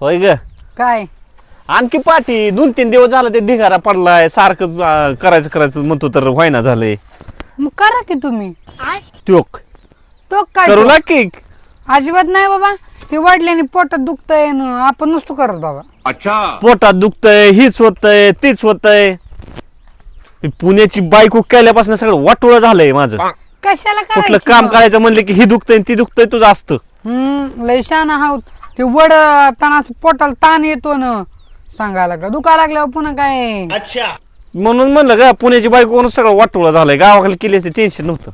होय ग. काय आणखी पाठी 2-3 दिवस झालं ते ढिगारा पडलाय सारखं करायचं म्हणतो तर व्हायना झालंय. मग करा की तुम्ही त्योक तो काय करू तो? लाग की. अजिबात नाही बाबा ते वाढल्याने पोटात दुखतंय न आपण नुसतं करत बाबा. पोटात दुखतंय हीच होतंय तीच होतंय. पुण्याची बायको केल्यापासून सगळं वाटोळं झालंय माझं. कशाला कुठलं करायचं काम मग? करायचं म्हणलं की ही दुखतंय ती दुखतंय तुझं असतं. लय शान आहोत ते वड तानाच पोटाला ताण येतो न सांगायला का दुखा लागल्यावर पुन्हा काय म्हणून म्हणलं का पुण्याची बायको करून सगळं वाटोळं झालंय. गावाकडे केली असते टेन्शन नव्हतं.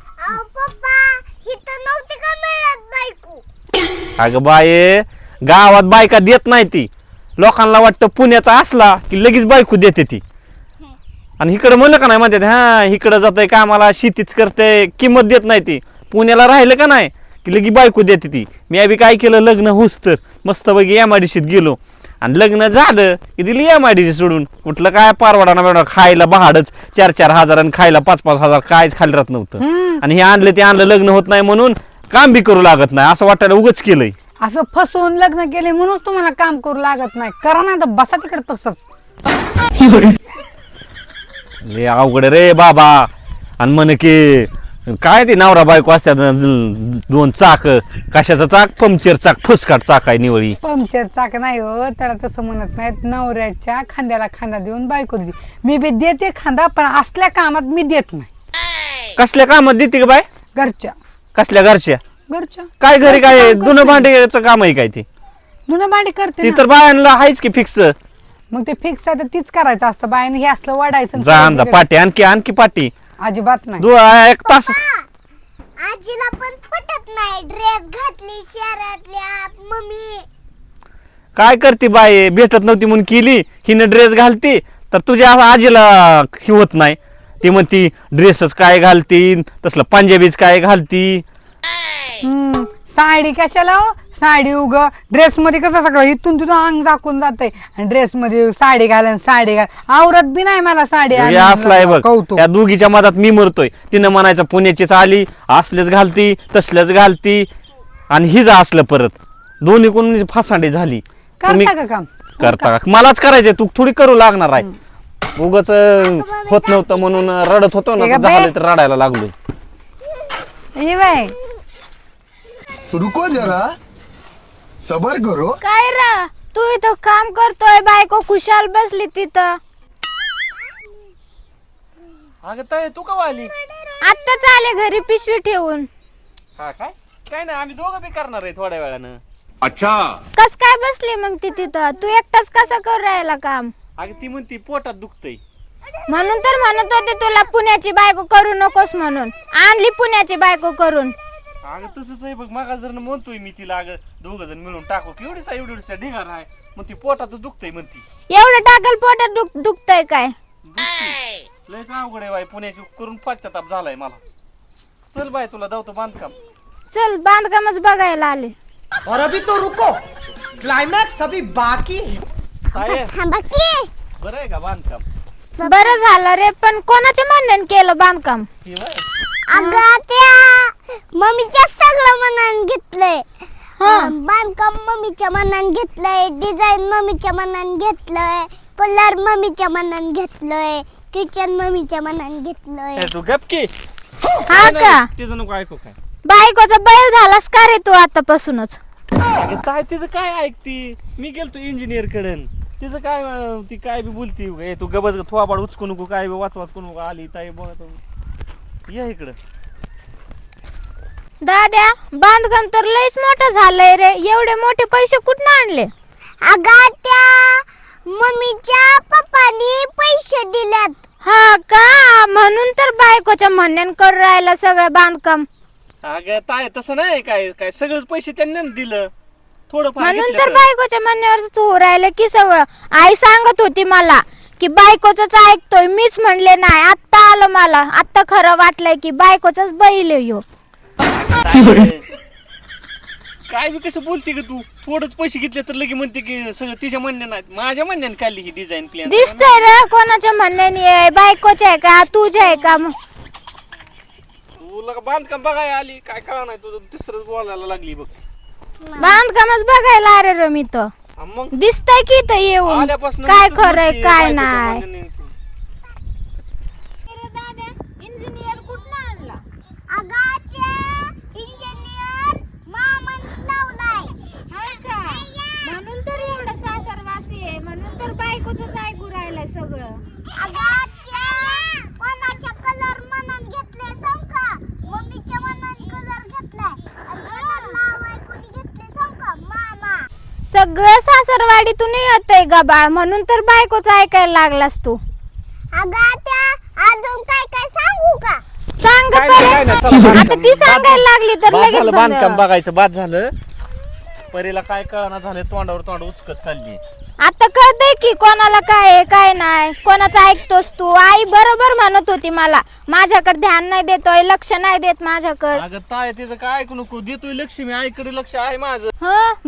अगं बाये गावात बायका देत नाही ती. लोकांना वाटतं पुण्याचा असला की लगेच बायको देते ती. आणि इकडं म्हणलं का नाही म्हणते हा इकडं जातंय कामाला शेतीच करते किंमत देत नाही ती. पुण्याला राहिलं का नाही की लगी बायको देते ती. मी आधी काय केलं लग्न होस तर मस्तपैकी MIDCत गेलो आणि लग्न झालं की दिली MIDC सोडून. कुठलं काय परवडाना बेवडा खायला भाडच 4-4 हजार आणि खायला 5-5 हजार कायच खाली राहत नव्हतं. आणि हे आणलं ते आणलं लग्न होत नाही म्हणून काम बी करू लागत नाही असं वाटायला उगच केलंय. असं फसवून लग्न केले म्हणून तुम्हाला काम करू लागत नाही. करा नाही तर बसा तिकडे तसंच. लय अवघड रे बाबा. आणि म्हणे की काय ते नवरा बायको असतात 2 चाक कशाचं चाक पंक्चर चाक फुसकाट चाक आहे निवळी. पंक्चर चाक नाही हो त्याला तसं म्हणत नाहीत. नवऱ्याच्या खांद्याला खांदा देऊन बायको देते. मी बी देते खांदा पण असल्या कामात मी देत नाही. कसल्या कामात देते का बाय? घरच्या कसल्या घरच्या घरच्या काय घरी काय काम करते. धुणं भांड्याचं काम आहे काय ते? धुणं भांडी करते ती ना. तर बायांना आहेच की फिक्स. मग ते फिक्स आहे तर तीच करायचं असतं. बाईने हे असलं वाढायचं जा पाटी आणखी पाटी अजिबात नाही. 1 तास. आजीला पण पटत नाही ड्रेस घातली शहरातल्या मम्मी. काय करते बाई भेटत नव्हती म्हणून केली हिनं ड्रेस घालती तर तुझ्या आजीला हिवत नाही. ती म्हणती ड्रेसच काय घालती तसलं पंजाबीच काय घालती. साडी कशाला हो? साडी उग ड्रेस मध्ये कसं सगळं इथून तिथून अंग झाकून जाते आणि ड्रेस मध्ये साडी घाल आवरत बी नाही मला साडी. हे असलाय बघ कौतुक. या दोघीच्या मधात मी मरतोय. तिनं म्हणायचं पुण्याचीच आली असलेच घालती तसलेच घालती आणि हिज असलं परत दोन्ही कोण फासांडी झाली. करता का काम? करता का मलाच करायचंय तू थोडी करू लागणार आहे. उगाच होत नव्हतं म्हणून रडत होतो ना हे का झालं बे? तर रडायला लागलोय. ये बाय रुको जरा सबर करो. काय रा तू इथं काम करतोय बायको खुशाल बसली तिथं. अगं ताई तू का आली? आत्ताच आले घरी पिशवी ठेवून. हा काय नाही आम्ही दोघं बी करणार आहे थोड्या वेळानं. कस काय बसली मग ती तिथं? तू एकटाच कसं करू राहिला काम? अगं ती म्हणती पोटात दुखतंय. म्हणून तर म्हणत होते तुला पुण्याची बायको करू नकोस म्हणून. आणली पुण्याची बायको करून. अगं तसंच आहे बघ मागा जर म्हणतोय मी तिला अगं 2 जण मिळून टाकू एवढीसा ढिगार आहे मग ती पोटात दुखतंय म्हणती. एवढं टाकल पोटात दुखतय काय? लयच अवघड आहे बाई पुण्याची करून पश्चाताप झालाय मला. चल बाय तुला धावतो बांधकाम. चल बांधकामच बघायला आले. और अभी तो रुको क्लाइमैक्स अभी बाकी है. काय बरं आहे का बांधकाम? बरं झालं रे पण कोणाच्या म्हणण्याने केलं बांधकाम? हे बाय. अगं त्या मम्मीच्या सगळं मनाने घेतलंय. बांधकाम मम्मीच्या मनाने घेतलंय. डिझाईन मम्मीच्या मनाने घेतलंय. कलर मम्मीच्या मनाने घेतलंय. किचन मम्मीच्या मनाने घेतलंय. तू गप की. हा का? तिचं नको ऐकू काय. बायकोचा बैल झालास का रे तू आतापासूनच? अगं ताय तिचं काय ऐकती? मी गेलतो इंजिनियर कडे. तिचं काय ती काय बी बोलती तू गबज थोबाड उचकू नको काय बी वाच नको आली ताई बघ ये इकडं. दाद्या बांधकाम तर लयच मोठं झालंय रे. एवढे मोठे पैसे कुठून आणले? अगं त्या मम्मीच्या पप्पानी पैसे दिलेत. हा का? म्हणून तर बायकोच्या म्हणण्याने करू राहिला सगळं बांधकाम. अगं ताय तसं नाही काय काय सगळंच पैसे त्यांनी दिलं थोडं म्हणून तर बायकोच्या म्हणण्यावरच हो राहिलं की सगळं. आई सांगत होती मला की बायकोच ऐकतोय. मीच म्हणले नाही. आत्ता आलं मला. आत्ता खरं वाटलंय की बायकोचाच बैल आहे ह्यो. काय बी कसं बोलते ग तू? थोडंच पैसे घेतले तर लगे म्हणते की सगळं तिच्या म्हणण्या नाही माझ्या म्हणण्याने काढली ही डिझाईन प्लॅन. दिसतंय रे कोणाच्या म्हणण्याने आहे? बायकोच्या आहे का तुझ्या आहे का? तुला बांधकाम बघायला आली काय कळा नाही तुझं दुसरंच बोलायला लागली बघ. बांधकामच बघायला अरे रे मी तर. मग दिसतंय की इथं येऊन आल्यापासून काय नुसतं खरंय म्हणते, काय बायकोच्या नाही. मागं नेमकी. इंजिनियर कुठं आणला? अगं त्या इंजिनियर मामाने लावलाय. हाय का? म्हणून तर एवढं सासरवासी आहे, म्हणून तर बायकोचंच ऐकू राहिलंय सगळं. अगं त्या कोणाच्या कलर मनान घेतले सांग का? मम्मीच्या मनान कलर घेतलाय आणि कलर लावाय कोणी घेतले सांग का? मामा. सगळं सासरवाडीतून येतंय गबाळ, म्हणून तर बायकोच ऐकायला लागलास तू. अगं त्या अजून काय काय सांगू का? सांग काय नाही, काय नाही, चला, आता बांधकाम. ती सांगायला लागली तर बाद लगेच झालं बंद. बांधकाम बघायचं, बाद झालं. परीला काय कळना झालं, तोंडावर तोंड उचकत चालली. आता कळतंय की कोणाला काय आहे काय नाही, कोणाचं ऐकतोस तू. आई बरोबर म्हणत होती मला, माझ्याकडे ध्यान नाही देतोय, लक्ष नाही देत माझ्याकडे. अगं ताय तिचं काय ऐकू नको, देतोय लक्ष, मी आईकडे लक्ष आहे माझं.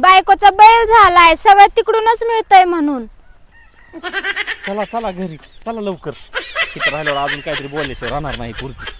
बायकोचा बैल झालाय, सगळं तिकडूनच मिळतंय म्हणून. चला चला घरी चला लवकर, तिथं राहिल्यावर अजून काहीतरी बोलल्याशिवाय राहणार नाही पुरती.